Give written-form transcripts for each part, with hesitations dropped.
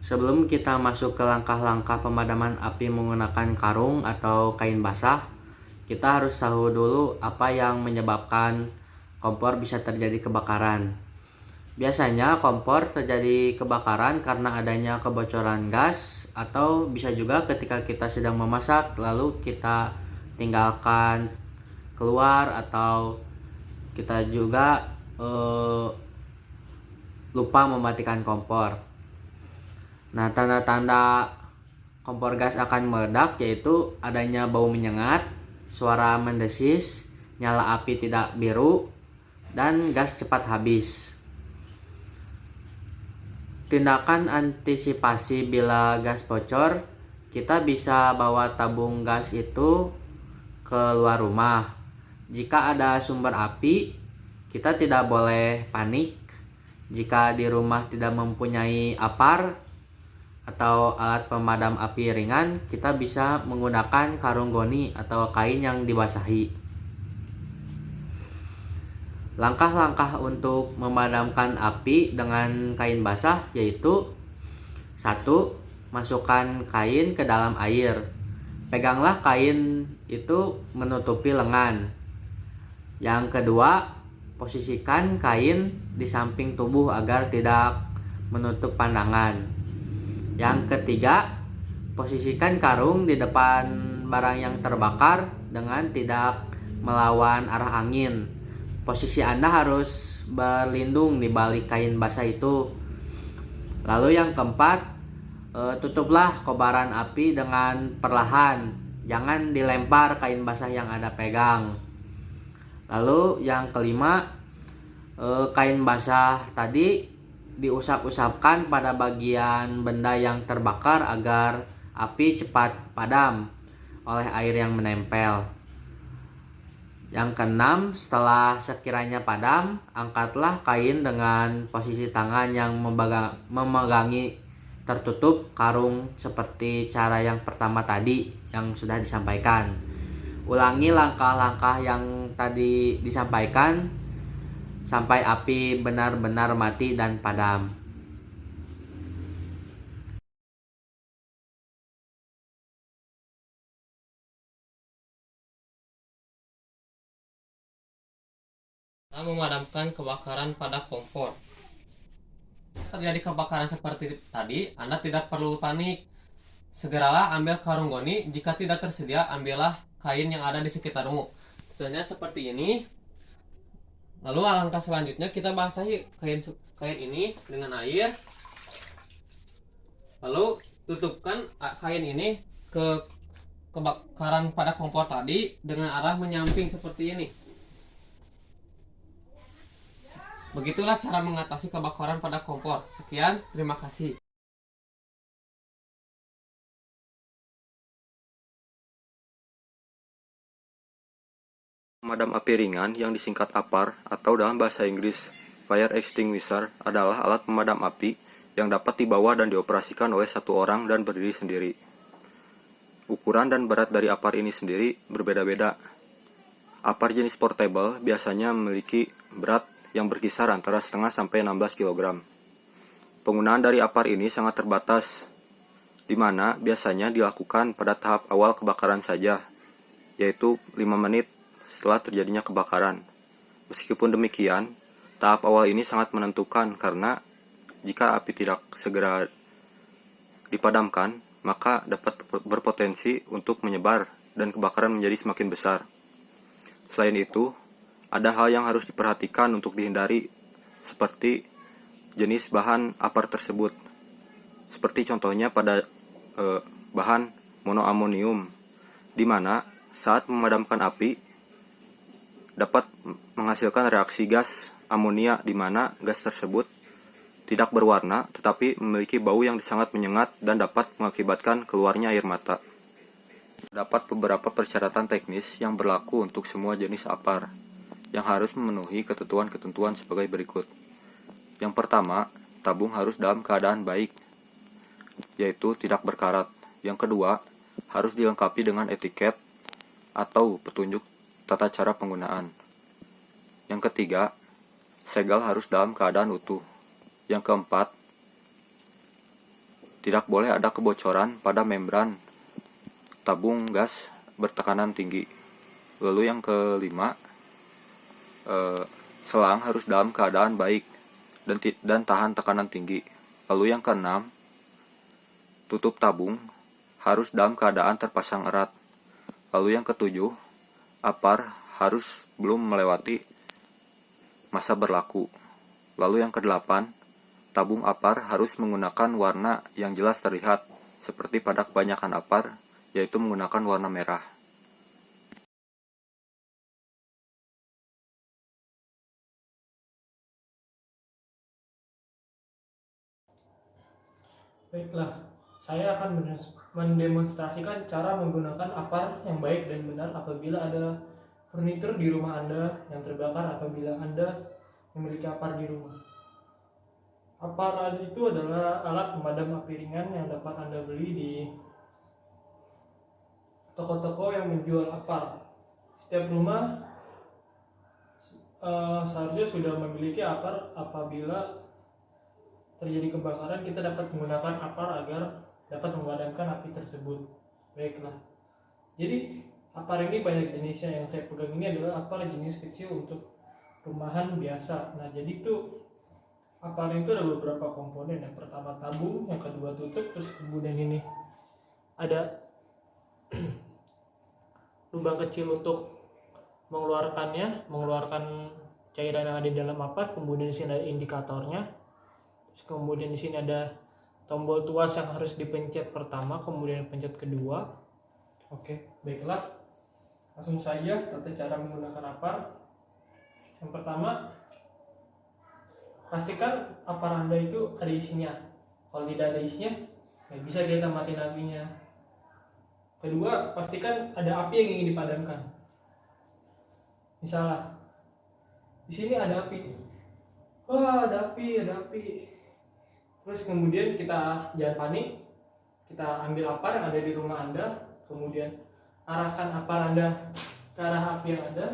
Sebelum kita masuk ke langkah-langkah pemadaman api menggunakan karung atau kain basah, kita harus tahu dulu apa yang menyebabkan kompor bisa terjadi kebakaran. Biasanya kompor terjadi kebakaran karena adanya kebocoran gas, atau bisa juga ketika kita sedang memasak lalu kita tinggalkan keluar, atau kita juga lupa mematikan kompor. Nah, tanda-tanda kompor gas akan meledak yaitu adanya bau menyengat, suara mendesis, nyala api tidak biru, dan gas cepat habis. Tindakan antisipasi bila gas bocor, kita bisa bawa tabung gas itu keluar rumah. Jika ada sumber api, kita tidak boleh panik. Jika di rumah tidak mempunyai apar atau alat pemadam api ringan, kita bisa menggunakan karung goni atau kain yang dibasahi. Langkah-langkah untuk memadamkan api dengan kain basah yaitu: 1. Masukkan kain ke dalam air. Peganglah kain itu menutupi lengan. Yang kedua, posisikan kain di samping tubuh agar tidak menutup pandangan. Yang ketiga, posisikan karung di depan barang yang terbakar dengan tidak melawan arah angin. Posisi Anda harus berlindung di balik kain basah itu. Lalu yang keempat, tutuplah kobaran api dengan perlahan. Jangan dilempar kain basah yang Anda pegang. Lalu yang kelima, kain basah tadi diusap-usapkan pada bagian benda yang terbakar agar api cepat padam oleh air yang menempel. Yang keenam, setelah sekiranya padam, angkatlah kain dengan posisi tangan yang memegangi tertutup karung seperti cara yang pertama tadi yang sudah disampaikan. Ulangi langkah-langkah yang tadi disampaikan sampai api benar-benar mati dan padam. Memadamkan kebakaran pada kompor. Terjadi kebakaran seperti tadi, Anda tidak perlu panik. Segeralah ambil karung goni. Jika tidak tersedia, ambillah kain yang ada di sekitarmu. Contohnya seperti ini. Lalu langkah selanjutnya kita basahi kain ini dengan air. Lalu tutupkan kain ini ke kebakaran pada kompor tadi dengan arah menyamping seperti ini. Begitulah cara mengatasi kebakaran pada kompor. Sekian, terima kasih. Pemadam api ringan yang disingkat APAR atau dalam bahasa Inggris Fire Extinguisher adalah alat pemadam api yang dapat dibawa dan dioperasikan oleh satu orang dan berdiri sendiri. Ukuran dan berat dari APAR ini sendiri berbeda-beda. APAR jenis portable biasanya memiliki berat yang berkisar antara setengah sampai 16 kg. Penggunaan dari APAR ini sangat terbatas, di mana biasanya dilakukan pada tahap awal kebakaran saja, yaitu 5 menit setelah terjadinya kebakaran. Meskipun demikian, tahap awal ini sangat menentukan karena jika api tidak segera dipadamkan, maka dapat berpotensi untuk menyebar dan kebakaran menjadi semakin besar. Selain itu, ada hal yang harus diperhatikan untuk dihindari, seperti jenis bahan APAR tersebut. Seperti contohnya pada bahan monoamonium, di mana saat memadamkan api dapat menghasilkan reaksi gas amonia, di mana gas tersebut tidak berwarna tetapi memiliki bau yang sangat menyengat dan dapat mengakibatkan keluarnya air mata. Terdapat beberapa persyaratan teknis yang berlaku untuk semua jenis APAR yang harus memenuhi ketentuan-ketentuan sebagai berikut. Yang pertama, tabung harus dalam keadaan baik, yaitu tidak berkarat. Yang kedua, harus dilengkapi dengan etiket atau petunjuk tata cara penggunaan. Yang ketiga, segel harus dalam keadaan utuh. Yang keempat, Tidak boleh ada kebocoran pada membran tabung gas bertekanan tinggi. Lalu yang kelima, selang harus dalam keadaan baik dan tahan tekanan tinggi. Lalu yang keenam, tutup tabung harus dalam keadaan terpasang erat. Lalu yang ketujuh, apar harus belum melewati masa berlaku. Lalu yang kedelapan, tabung apar harus menggunakan warna yang jelas terlihat, seperti pada kebanyakan apar, yaitu menggunakan warna merah. Baiklah, saya akan mendemonstrasikan cara menggunakan apar yang baik dan benar apabila ada furnitur di rumah Anda yang terbakar, apabila Anda memiliki apar di rumah. Apar itu adalah alat pemadam api ringan yang dapat Anda beli di toko-toko yang menjual apar. Setiap rumah seharusnya sudah memiliki apar. Apabila terjadi kebakaran, kita dapat menggunakan apar agar dapat memadamkan api tersebut. Baiklah, jadi apar ini banyak jenisnya. Yang saya pegang ini adalah apar jenis kecil untuk rumahan biasa. Nah, jadi itu apar itu ada beberapa komponen. Yang pertama tabung, yang kedua tutup, terus kemudian ini ada lubang kecil untuk mengeluarkan cairan yang ada di dalam apar. Kemudian di sini ada indikatornya. Terus kemudian di sini ada tombol tuas yang harus dipencet pertama, kemudian pencet kedua. Oke, baiklah. Langsung saja tata cara menggunakan apar. Yang pertama, pastikan apar Anda itu ada isinya. Kalau tidak ada isinya, nggak bisa kita matiin apinya. Kedua, pastikan ada api yang ingin dipadamkan. Misalnya, di sini ada api. Wah, ada api. Terus kemudian kita jangan panik. Kita ambil apar yang ada di rumah Anda, kemudian arahkan apar Anda ke arah api yang ada.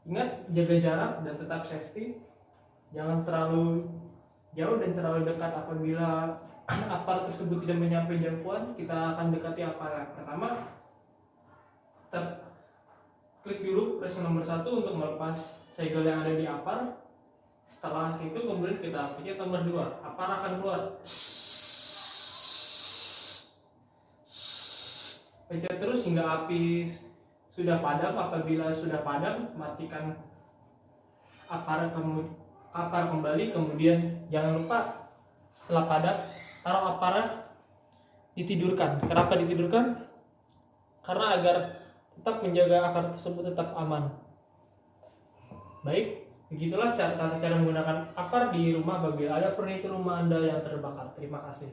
Ingat, jaga jarak dan tetap safety. Jangan terlalu jauh dan terlalu dekat. Apabila apar tersebut tidak menyampai jangkauan, kita akan dekati apar yang pertama. Tetap klik dulu press nomor 1 untuk melepas segel yang ada di apar. Setelah itu kemudian kita pencet nomor 2. Apar akan keluar. Pencet terus hingga api sudah padam. Apabila sudah padam, matikan apar kembali. Kemudian jangan lupa setelah padam, taruh aparnya, ditidurkan. Kenapa ditidurkan? Karena agar tetap menjaga apar tersebut tetap aman. Baik, begitulah tata cara menggunakan apar di rumah apabila ada furnitur rumah Anda yang terbakar. Terima kasih.